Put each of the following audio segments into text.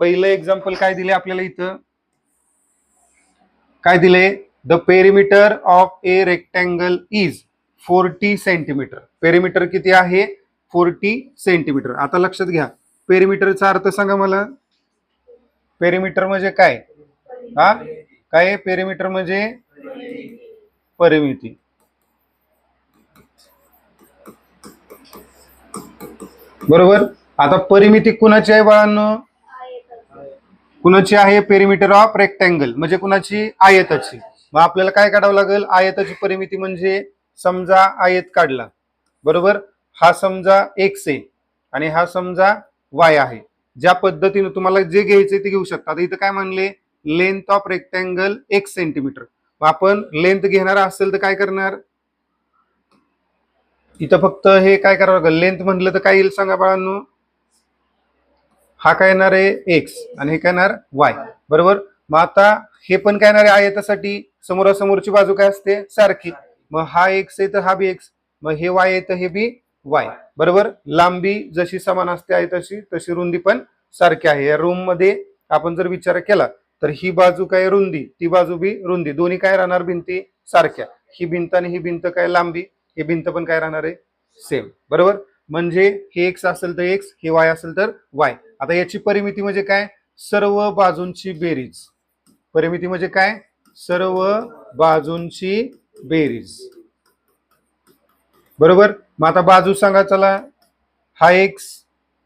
पहिलं एक्झाम्पल काय दिले आपल्याला इथं, काय दिले, the perimeter of A rectangle is 40 centimetre. Perimeter किती आहे, 40 सेंटीमीटर. आता लक्षात घ्या, पेरिमीटरचा अर्थ सांगा मला. पेरिमीटर म्हणजे काय, हा काय, पेरिमीटर म्हणजे परिमिती. बरोबर. आता परिमिती कुणाची आहे बाळांनो, कुणाची आहे, पेरिमीटर ऑफ रेक्टँगल म्हणजे कुणाची, आयताची. मग आपल्याला काय काढावं लागेल, आयताची परिमिती म्हणजे समजा आयत काढला, बरोबर, हा समजा एक्स आहे आणि हा समजा वाय आहे. ज्या पद्धतीने तुम्हाला जे घ्यायचे ते घेऊ शकता. आता इथं काय म्हणले, length of rectangle x centimetre. मग आपण लेंथ घेणार असेल तर काय करणार, इथं फक्त हे काय करावं लागेल, लेंथ म्हणलं तर काय येईल सांगा बाळांनो, हा काय येणार आहे एक्स आणि हे काय येणार वाय, बरोबर. मग आता हे पण काय येणार आहे, आयतासाठी समोरासमोरची बाजू काय असते, सारखी. मग हा एक्स आहे तर हा बी एक्स, मग हे वाय आहे तर हे बी वाय, बरोबर. लांबी जशी समान असते आयताची तशी रुंदी पण सारखी आहे. या रूम मध्ये आपण जर विचार केला तर ही बाजू काय रुंदी, ती बाजू बी रुंदी, दोन्ही काय राहणार भिंती सारख्या. ही भिंत आणि ही भिंत काय लांबी, हे भिंत पण काय राहणार आहे सेम, बरोबर. म्हणजे हे एक्स असेल तर एक्स, हे वाय असेल तर वाय. आता याची परिमिती म्हणजे काय, सर्व बाजूंची बेरीज. परिमिती म्हणजे काय, सर्व बाजूंची बेरीज, बरोबर. मग आता बाजू सांगा चला, हा एक्स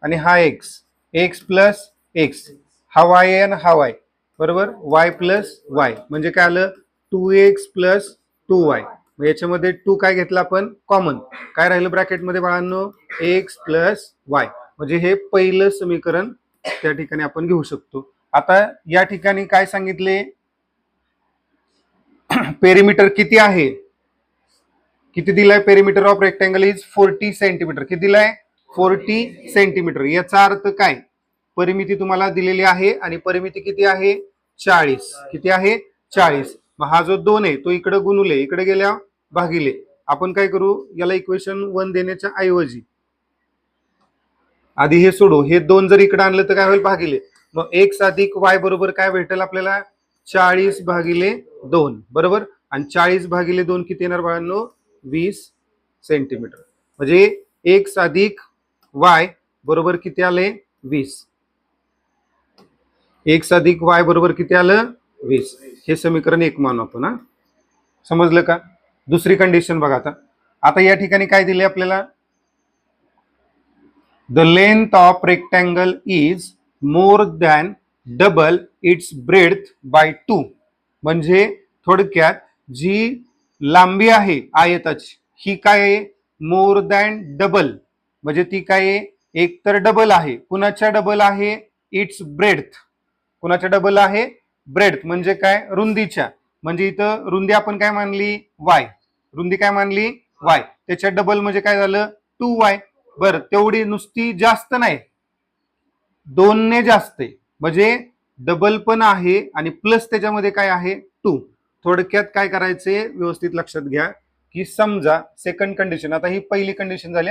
आणि हा एक्स, एक्स प्लस एक्स, हा वाय आणि हा वाय, बरोबर, वाय प्लस वाय म्हणजे काय आलं, 2x प्लस 2y. याच्यामध्ये 2 काय घेतला आपण कॉमन, काय राहिलं ब्रॅकेटमध्ये बाळांनो, एक्स प्लस वाय. म्हणजे हे पहिलं समीकरण त्या ठिकाणी आपण घेऊ शकतो. आता या ठिकाणी काय सांगितले, पेरिमीटर किती आहे, किती दिलाय, perimeter of rectangle is 40 centimetre. किती दिलाय, 40 सेंटीमीटर. याचा अर्थ काय, परिमिती तुम्हाला दिलेली आहे आणि परिमिती किती आहे, 40. किती आहे, 40. मग हा जो 2 आहे तो इकडे गुणुले, इकडे गेल्या भागिले. आपण काय करू, याला इक्वेशन 1 देण्याच्या ऐवजी आधी हे सोडू, हे 2 जर इकडे आणलं तर काय होईल, भागिले. मग एक्स अधिक वाय बरोबर काय भेटेल आपल्याला, 40 भागिले 2, बरोबर. आणि 40 भागिले 2 किती येणार बाळांनो, 20 सेंटीमीटर. म्हणजे एक्स अधिक वाय बरोबर किती आले, 20. एक्स अधिक वाय बरोबर किती आलं, 20. हे समीकरण 1 मानू आपण. हा समजलं का. दुसरी कंडिशन बघा. आता आता या ठिकाणी काय दिले आपल्याला, the length of rectangle is more than double its breadth by 2. म्हणजे थोडक्यात जी लांबी आहे आयताची ही काय आहे, मोर दॅन डबल. म्हणजे ती काय आहे, एक तर डबल आहे, कुणाच्या डबल आहे, इट्स ब्रेड्थ. कुणाच्या डबल आहे, ब्रेड्थ म्हणजे काय, रुंदीच्या. म्हणजे इथं रुंदी आपण काय मानली, वाय. रुंदी काय मानली, वाय. त्याच्या डबल म्हणजे काय झालं, 2y. बरं, तेवढी नुसती जास्त नाही, 2 ने जास्त आहे. म्हणजे डबल पण आहे आणि प्लस त्याच्यामध्ये काय आहे, 2. थोडक्यात काय करायचे, व्यवस्थित लक्षात घ्या, की समजा सेकंड कंडिशन, आता ही पहिली कंडिशन झाली,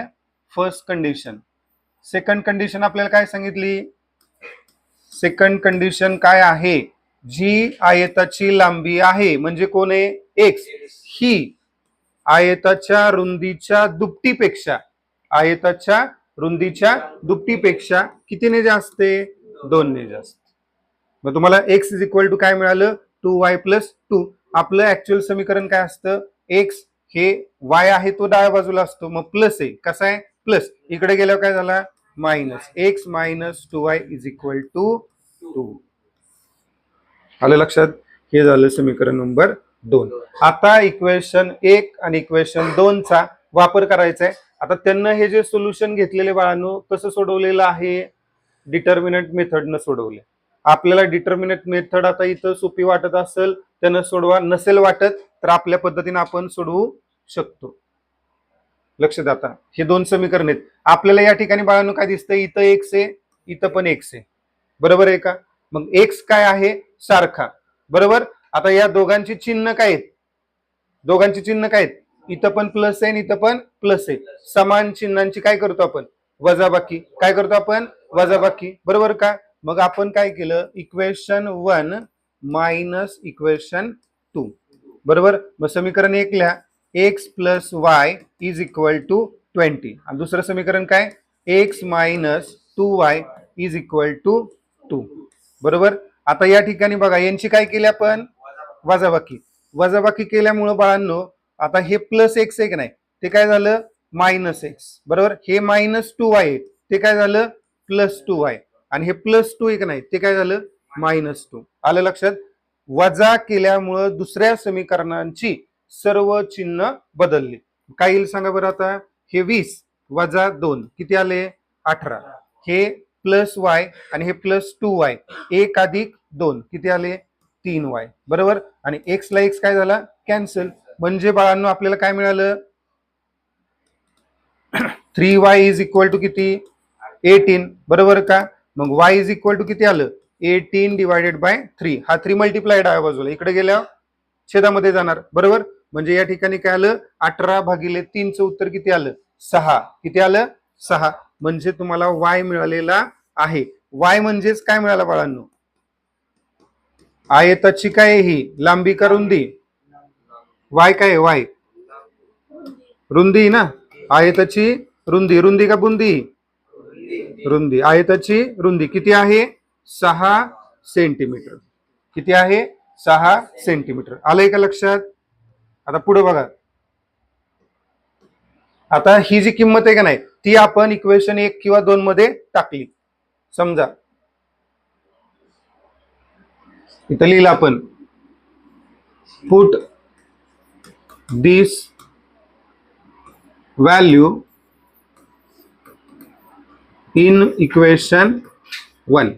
फर्स्ट कंडिशन. सेकंड कंडिशन आपल्याला काय सांगितली, सेकंड कंडिशन काय आहे, जी आयताची लांबी आहे म्हणजे कोण आहे, एक्स, ही आयताच्या रुंदीच्या दुपटीपेक्षा, आयताच्या रुंदीच्या दुपटीपेक्षा कितीने जास्त आहे, 2 ने जास्त. मग तुम्हाला एक्स इज इक्वल टू काय मिळालं, 2y प्लस 2. आपलं ऍक्च्युअल समीकरण काय असतं, एक्स हे वाय आहे तो डाव्या बाजूला असतो, मग प्लस आहे, कसा आहे प्लस, इकडे गेल्यावर काय झाला minus, x minus 2y is equal to 2. आलं लक्षात. हे झालं समीकरण नंबर 2. आता इक्वेशन 1 आणि इक्वेशन 2 चा वापर करायचा आहे. आता त्यांना हे जे सोल्युशन घेतलेले बाळांनो कसं सोडवलेलं आहे, डिटर्मिनंट मेथडनं सोडवले. आपल्याला डिटर्मिनंट मेथड आता इथं सोपी वाटत असेल त्यानं सोडवा, नसेल वाटत तर आपल्या पद्धतीने आपण सोडवू शकतो. लक्ष द्या. आता हे 2 समीकरण आहेत. आपल्याला या ठिकाणी बाळांनो काय दिसतंय, इथं एक्स आहे, इथं पण एक्स आहे, बरोबर आहे का. मग एक्स काय आहे, सारखा, बरोबर. आता या दोघांची चिन्ह काय आहेत, दोघांची चिन्ह काय आहेत, इथं पण प्लस आहे आणि इथं पण प्लस आहे. समान चिन्हांची काय करतो आपण, वजाबाकी. काय करतो आपण, वजाबाकी, बरोबर का. मग आपण काय केलं, इक्वेशन 1 मायनस इक्वेशन 2, बरोबर. मग समीकरण 1 लिहा, x plus y is equal to 20, आणि दुसरं समीकरण काय, x minus 2y is equal to 2, बरोबर. आता या ठिकाणी बघा, यांची काय केली आपण, वजाबाकी. वजाबाकी केल्यामुळं बाळांनो आता हे प्लस एक्स आहे की नाही, ते काय झालं मायनस एक्स, बरोबर. हे मायनस 2y ते काय झालं प्लस 2y, आणि हे प्लस 2 आहे की नाही, ते काय झालं मायनस 2. आलं लक्षात. वजा केल्यामुळं दुसऱ्या समीकरणांची सर्व चिन्ह बदलली. काय येईल सांगा बरं आता, हे 20 वजा 2 किती आले 18, हे प्लस वाय आणि हे प्लस 2y, 1 अधिक 2 किती आले 3y, बरोबर. आणि एक्स ला एक्स काय झाला कॅन्सल, म्हणजे बाळांनो आपल्याला काय मिळालं 3y इज इक्वल टू किती 18, बरोबर का. मग y इज इक्वल टू किती आलं 18 डिवायडेड बाय 3, हा 3 मल्टिप्लाय डाव्या बाजूला, इकडे गेल्या छेदामध्ये जाणार, बरोबर. म्हणजे या ठिकाणी काय आलं 18/3 चं उत्तर किती आलं 6, किती आलं 6. म्हणजे तुम्हाला y मिळालेला आहे. y म्हणजेच काय मिळाला बाळांनो, आयताची काय ही लांबी का रुंदी, y काय y रुंदी ना, आयताची रुंदी, रुंदी का बुंदी, रुंदी. आयताची रुंदी किती आहे 6 सेंटीमीटर, किती आहे 6 सेंटीमीटर. आलंय का लक्षात. आता पुढे बघा, आता ही जी किंमत आहे का नाही ती आपण इक्वेशन 1 किंवा 2 मध्ये टाकली. समजा इथं लिहिलं आपण, put this value in equation 1,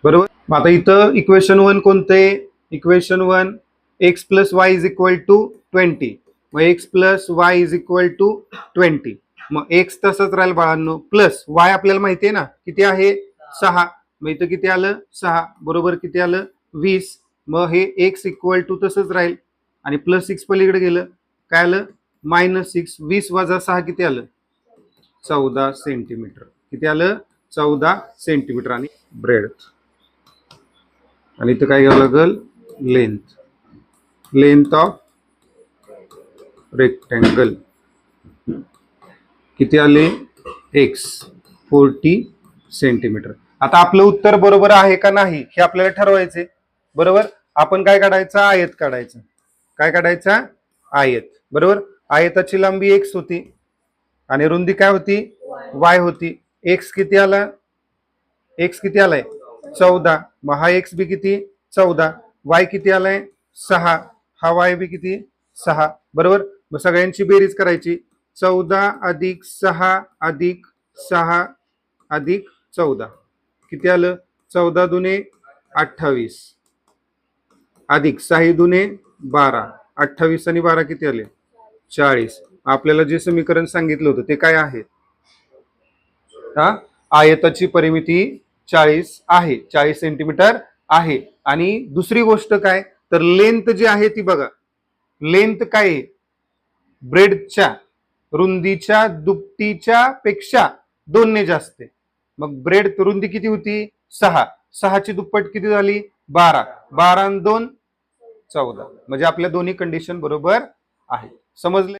बरोबर. आता इथं इक्वेशन 1 कोणते, equation 1 x plus y is equal to 20, मग x plus y is equal to 20, मग एक्स तसंच राहील बाळांनो, प्लस वाय आपल्याला माहिती आहे ना किती आहे 6, मग इथं किती आलं 6, बरोबर किती आलं 20, मग हे एक्स इक्वल टू तसंच राहील, आणि प्लस 6 पलीकडे गेलं काय आलं मायनस 6, 20 वजा 6 किती आलं 14 सेंटीमीटर, किती आलं 14 सेंटीमीटर. आणि ब्रेडथ, आणि इथं काय घ्यावं लागल लेंथ, लेंथ ऑफ रेक्टँगल किती आले एक्स 40 सेंटीमीटर. आता आपलं उत्तर बरोबर आहे का नाही हे आपल्याला ठरवायचे, बरोबर. आपण काय काढायचं आयत काढायचं, काय काढायचा आयत, बरोबर. आयताची लांबी एक्स होती आणि रुंदी काय होती वाय होती. एक्स किती आला, एक्स किती आलाय 14, मग हा एक्स बी किती 14, वाय किती आलाय 6, हा वाय बी किती 6, बरोबर. मग सगळ्यांची बेरीज करायची, 14 अधिक 6 अधिक 6 अधिक 14 किती आलं 14 दुने 28 अधिक 6 दुने 12, 28 आणि 12 किती आले 40. आपल्याला जे समीकरण सांगितलं होतं ते काय आहे, हा आयताची परिमिती 40 आहे, 40 सेंटीमीटर आहे. आणि दुसरी गोष्ट काय तर लेंथ जी आहे ती बघा, लेंथ काय ब्रेडच्या रुंदीच्या दुपटीच्या पेक्षा 2 ने जास्त आहे. मग ब्रेड रुंदी किती होती 6, 6 ची दुप्पट किती झाली 12, 12 आणि 2 14, म्हणजे आपल्या दोन्ही कंडिशन बरोबर आहे. समजले.